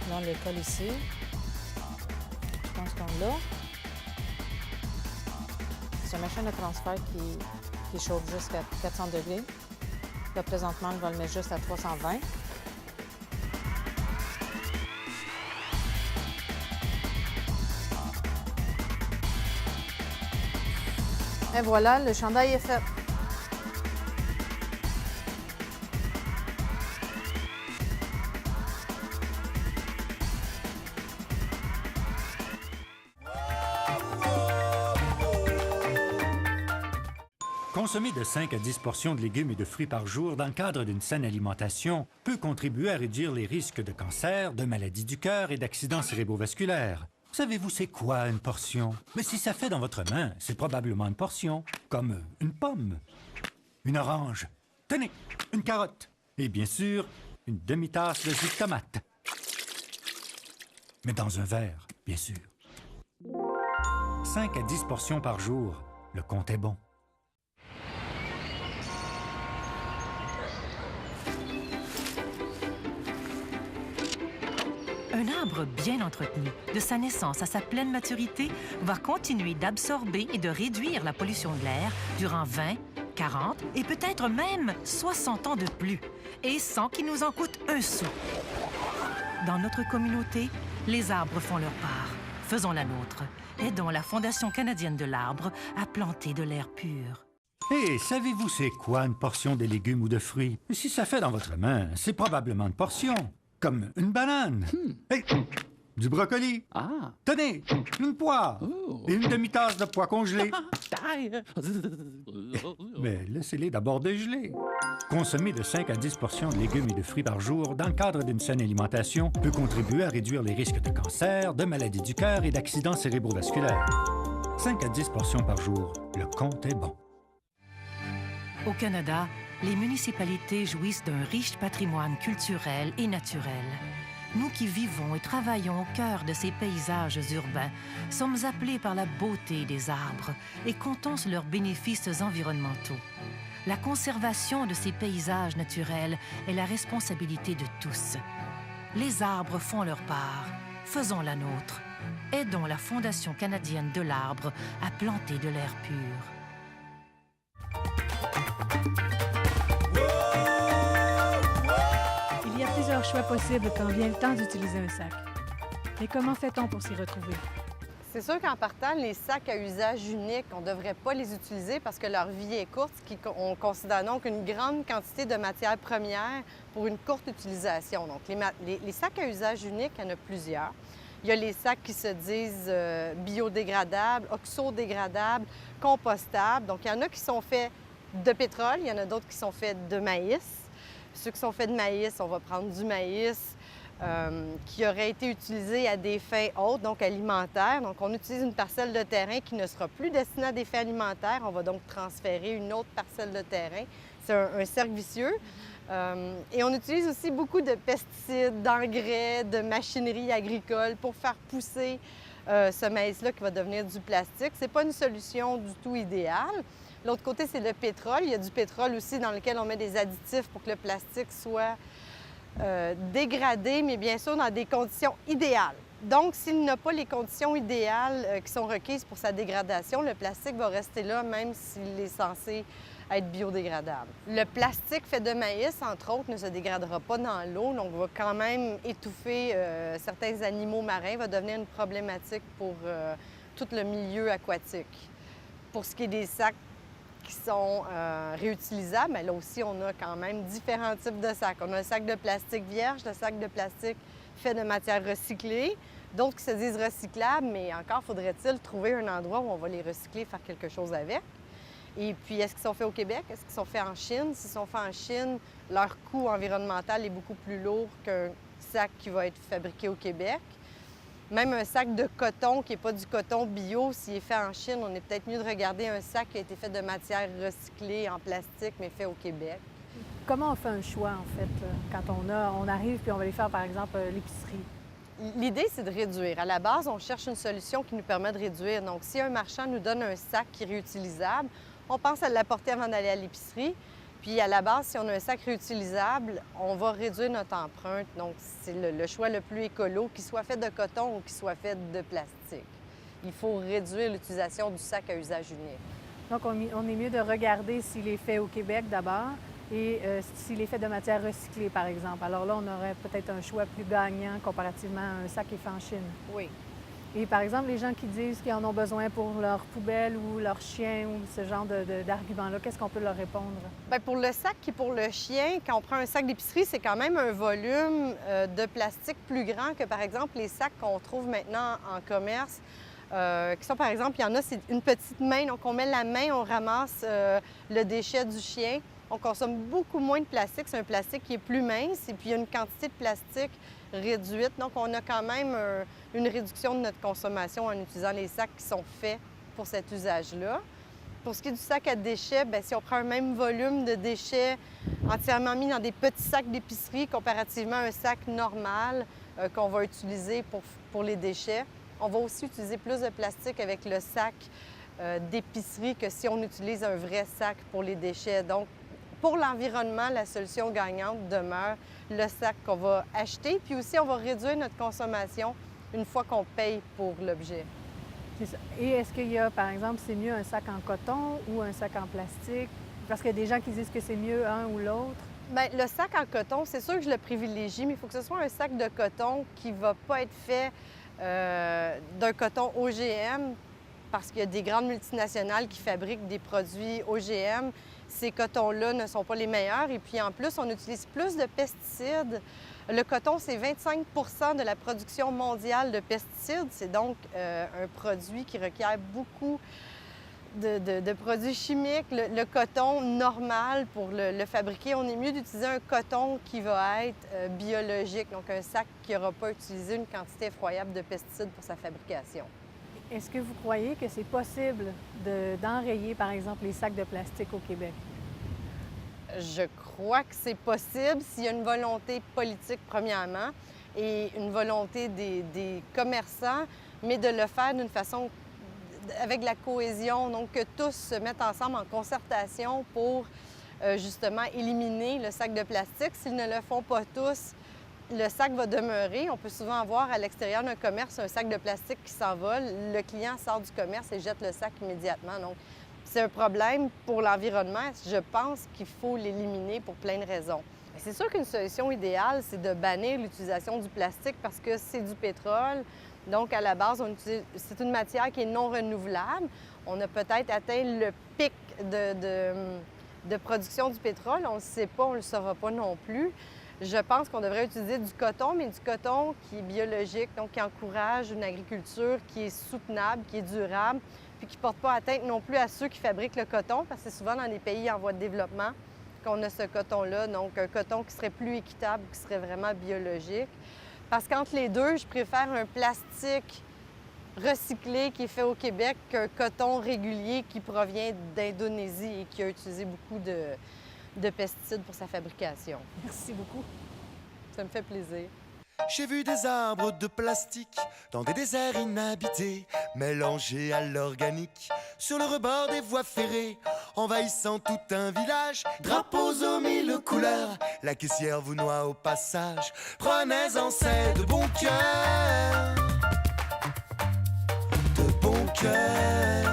Là, on le colle ici. Je pense qu'on l'a. C'est une machine de transfert qui chauffe jusqu'à 400 degrés. Là, présentement, on va le mettre juste à 320. Et voilà, le chandail est fait. Consommer de 5 à 10 portions de légumes et de fruits par jour dans le cadre d'une saine alimentation peut contribuer à réduire les risques de cancer, de maladies du cœur et d'accidents cérébrovasculaires. Savez-vous c'est quoi une portion? Mais si ça fait dans votre main, c'est probablement une portion, comme une pomme, une orange, tenez, une carotte et bien sûr, une demi-tasse de jus de tomate. Mais dans un verre, bien sûr. 5 à 10 portions par jour, le compte est bon. Un arbre bien entretenu, de sa naissance à sa pleine maturité, va continuer d'absorber et de réduire la pollution de l'air durant 20, 40 et peut-être même 60 ans de plus, et sans qu'il nous en coûte un sou. Dans notre communauté, les arbres font leur part. Faisons la nôtre. Aidons la Fondation canadienne de l'arbre à planter de l'air pur. Hé, savez-vous c'est quoi une portion de légumes ou de fruits? Si ça fait dans votre main, c'est probablement une portion. Comme une banane. Hey, du brocoli. Ah. Tenez, une poire. Et une demi-tasse de pois congelés. Mais laissez-les d'abord dégeler. Consommer de 5 à 10 portions de légumes et de fruits par jour dans le cadre d'une saine alimentation peut contribuer à réduire les risques de cancer, de maladies du cœur et d'accidents cérébrovasculaires. 5 à 10 portions par jour, le compte est bon. Au Canada, les municipalités jouissent d'un riche patrimoine culturel et naturel. Nous qui vivons et travaillons au cœur de ces paysages urbains sommes appelés par la beauté des arbres et comptons sur leurs bénéfices environnementaux. La conservation de ces paysages naturels est la responsabilité de tous. Les arbres font leur part. Faisons la nôtre. Aidons la Fondation canadienne de l'arbre à planter de l'air pur. Il y a plusieurs choix possibles quand vient le temps d'utiliser un sac. Mais comment fait-on pour s'y retrouver? C'est sûr qu'en partant, les sacs à usage unique, on ne devrait pas les utiliser parce que leur vie est courte, on considère donc une grande quantité de matières premières pour une courte utilisation. Donc, les sacs à usage unique, il y en a plusieurs. Il y a les sacs qui se disent biodégradables, oxodégradables, compostables. Donc, il y en a qui sont faits de pétrole, il y en a d'autres qui sont faits de maïs. Ceux qui sont faits de maïs, on va prendre du maïs qui aurait été utilisé à des fins autres, donc alimentaires. Donc, on utilise une parcelle de terrain qui ne sera plus destinée à des fins alimentaires. On va donc transférer une autre parcelle de terrain. C'est un cercle vicieux. Et on utilise aussi beaucoup de pesticides, d'engrais, de machinerie agricole pour faire pousser ce maïs-là qui va devenir du plastique. Ce n'est pas une solution du tout idéale. L'autre côté, c'est le pétrole. Il y a du pétrole aussi dans lequel on met des additifs pour que le plastique soit dégradé, mais bien sûr dans des conditions idéales. Donc, s'il n'a pas les conditions idéales qui sont requises pour sa dégradation, le plastique va rester là même s'il est censé être biodégradable. Le plastique fait de maïs, entre autres, ne se dégradera pas dans l'eau, donc va quand même étouffer certains animaux marins, va devenir une problématique pour tout le milieu aquatique. Pour ce qui est des sacs qui sont réutilisables, mais là aussi, on a quand même différents types de sacs. On a un sac de plastique vierge, le sac de plastique fait de matière recyclée, d'autres qui se disent recyclables, mais encore faudrait-il trouver un endroit où on va les recycler, faire quelque chose avec. Et puis, est-ce qu'ils sont faits au Québec? Est-ce qu'ils sont faits en Chine? S'ils sont faits en Chine, leur coût environnemental est beaucoup plus lourd qu'un sac qui va être fabriqué au Québec. Même un sac de coton qui n'est pas du coton bio, s'il est fait en Chine, on est peut-être mieux de regarder un sac qui a été fait de matière recyclée en plastique, mais fait au Québec. Comment on fait un choix, en fait, quand on arrive puis on va aller faire, par exemple, l'épicerie? L'idée, c'est de réduire. À la base, on cherche une solution qui nous permet de réduire. Donc, si un marchand nous donne un sac qui est réutilisable, on pense à l'apporter avant d'aller à l'épicerie. Puis à la base, si on a un sac réutilisable, on va réduire notre empreinte. Donc c'est le choix le plus écolo, qu'il soit fait de coton ou qu'il soit fait de plastique. Il faut réduire l'utilisation du sac à usage unique. Donc, on est mieux de regarder s'il est fait au Québec d'abord et s'il est fait de matière recyclée, par exemple. Alors là, on aurait peut-être un choix plus gagnant comparativement à un sac qui est fait en Chine. Oui. Et par exemple, les gens qui disent qu'ils en ont besoin pour leur poubelle ou leur chien ou ce genre d'arguments-là, qu'est-ce qu'on peut leur répondre? Bien, pour le sac qui pour le chien, quand on prend un sac d'épicerie, c'est quand même un volume de plastique plus grand que, par exemple, les sacs qu'on trouve maintenant en commerce. Qui sont, par exemple, il y en a, c'est une petite main. Donc, on met la main, on ramasse le déchet du chien. On consomme beaucoup moins de plastique. C'est un plastique qui est plus mince et puis il y a une quantité de plastique réduite. Donc, on a quand même une réduction de notre consommation en utilisant les sacs qui sont faits pour cet usage-là. Pour ce qui est du sac à déchets, bien, si on prend un même volume de déchets entièrement mis dans des petits sacs d'épicerie comparativement à un sac normal qu'on va utiliser pour les déchets, on va aussi utiliser plus de plastique avec le sac d'épicerie que si on utilise un vrai sac pour les déchets. Donc, pour l'environnement, la solution gagnante demeure le sac qu'on va acheter, puis aussi on va réduire notre consommation une fois qu'on paye pour l'objet. C'est ça. Et est-ce qu'il y a, par exemple, c'est mieux un sac en coton ou un sac en plastique? Parce qu'il y a des gens qui disent que c'est mieux un ou l'autre. Bien, le sac en coton, c'est sûr que je le privilégie, mais il faut que ce soit un sac de coton qui ne va pas être fait d'un coton OGM, parce qu'il y a des grandes multinationales qui fabriquent des produits OGM. Ces cotons-là ne sont pas les meilleurs. Et puis, en plus, on utilise plus de pesticides. Le coton, c'est 25 de la production mondiale de pesticides. C'est donc un produit qui requiert beaucoup de produits chimiques. Le coton normal, pour le fabriquer, on est mieux d'utiliser un coton qui va être biologique, donc un sac qui n'aura pas utilisé une quantité effroyable de pesticides pour sa fabrication. Est-ce que vous croyez que c'est possible d'enrayer, par exemple, les sacs de plastique au Québec? Je crois que c'est possible s'il y a une volonté politique, premièrement, et une volonté des commerçants, mais de le faire d'une façon avec la cohésion, donc que tous se mettent ensemble en concertation pour justement éliminer le sac de plastique. S'ils ne le font pas tous, le sac va demeurer. On peut souvent voir à l'extérieur d'un commerce un sac de plastique qui s'envole. Le client sort du commerce et jette le sac immédiatement. Donc, c'est un problème pour l'environnement. Je pense qu'il faut l'éliminer pour plein de raisons. C'est sûr qu'une solution idéale, c'est de bannir l'utilisation du plastique parce que c'est du pétrole. Donc, à la base, c'est une matière qui est non renouvelable. On a peut-être atteint le pic de production du pétrole. On ne le sait pas, on ne le saura pas non plus. Je pense qu'on devrait utiliser du coton, mais du coton qui est biologique, donc qui encourage une agriculture qui est soutenable, qui est durable, puis qui ne porte pas atteinte non plus à ceux qui fabriquent le coton, parce que c'est souvent dans les pays en voie de développement qu'on a ce coton-là, donc un coton qui serait plus équitable, qui serait vraiment biologique. Parce qu'entre les deux, je préfère un plastique recyclé qui est fait au Québec qu'un coton régulier qui provient d'Indonésie et qui a utilisé beaucoup de pesticides pour sa fabrication. Merci beaucoup. Ça me fait plaisir. J'ai vu des arbres de plastique dans des déserts inhabités, mélangés à l'organique, sur le rebord des voies ferrées, envahissant tout un village. Drapeaux aux mille couleurs, la caissière vous noie au passage. Prenez-en, c'est de bon cœur, de bon cœur.